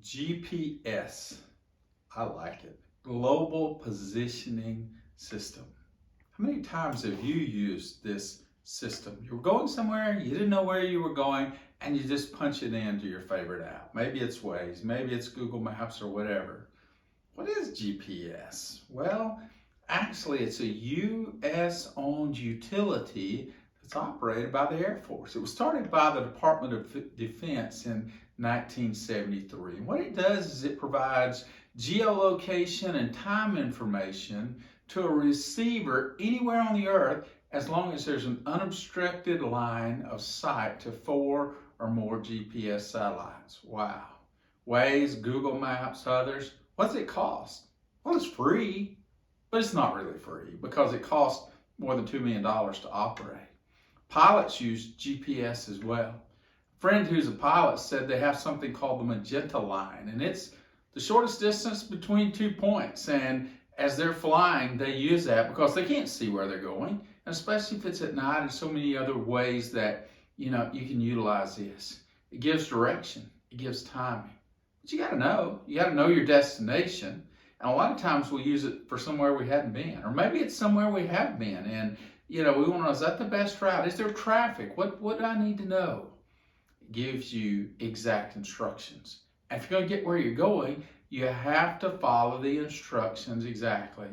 GPS. I like it. Global Positioning System. How many times have you used this system? You were going somewhere, you didn't know where you were going, and you just punch it into your favorite app. Maybe it's Waze, maybe it's Google Maps or whatever. What is GPS? Well, actually, it's a U.S.-owned utility that's operated by the Air Force. It was started by the Department of Defense in 1973. And what it does is it provides geolocation and time information to a receiver anywhere on the earth as long as there's an unobstructed line of sight to 4 or more GPS satellites. Wow. Waze, Google Maps, others. What's it cost? Well, it's free, but it's not really free because it costs more than $2 million to operate. Pilots use GPS as well. A friend who's a pilot said they have something called the magenta line, and it's the shortest distance between 2 points. And as they're flying, they use that because they can't see where they're going, and especially if it's at night and so many other ways that you can utilize this. It gives direction. It gives timing. But you got to know. You got to know your destination. And a lot of times we'll use it for somewhere we hadn't been, or maybe it's somewhere we have been, and we want to know, is that the best route? Is there traffic? What do I need to know? It gives you exact instructions. And if you're going to get where you're going, you have to follow the instructions exactly.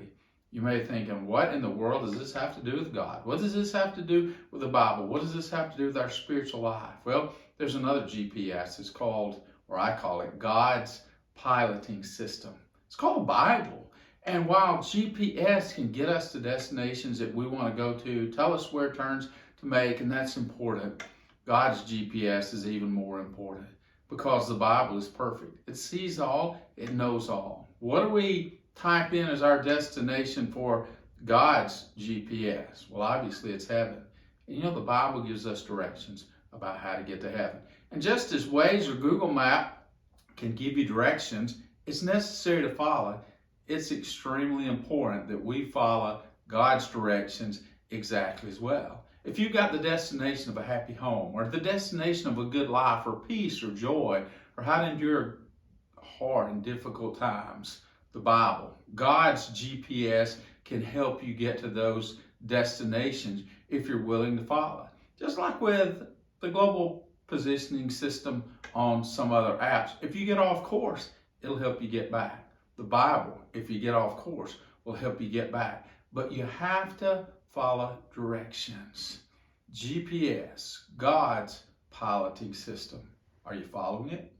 You may be thinking, what in the world does this have to do with God? What does this have to do with the Bible? What does this have to do with our spiritual life? Well, there's another GPS. It's called, or I call it, God's piloting system. It's called the Bible. And while GPS can get us to destinations that we want to go to, tell us where turns to make, and that's important, God's GPS is even more important because the Bible is perfect. It sees all, it knows all. What do we type in as our destination for God's GPS? Well, obviously it's heaven. And the Bible gives us directions about how to get to heaven. And just as Waze or Google Map can give you directions, it's necessary to follow. It's extremely important that we follow God's directions exactly as well. If you've got the destination of a happy home, or the destination of a good life, or peace, or joy, or how to endure hard and difficult times, the Bible, God's GPS can help you get to those destinations if you're willing to follow. Just like with the global positioning system on some other apps, if you get off course, it'll help you get back. The Bible, if you get off course, will help you get back. But you have to follow directions. GPS, God's piloting system. Are you following it?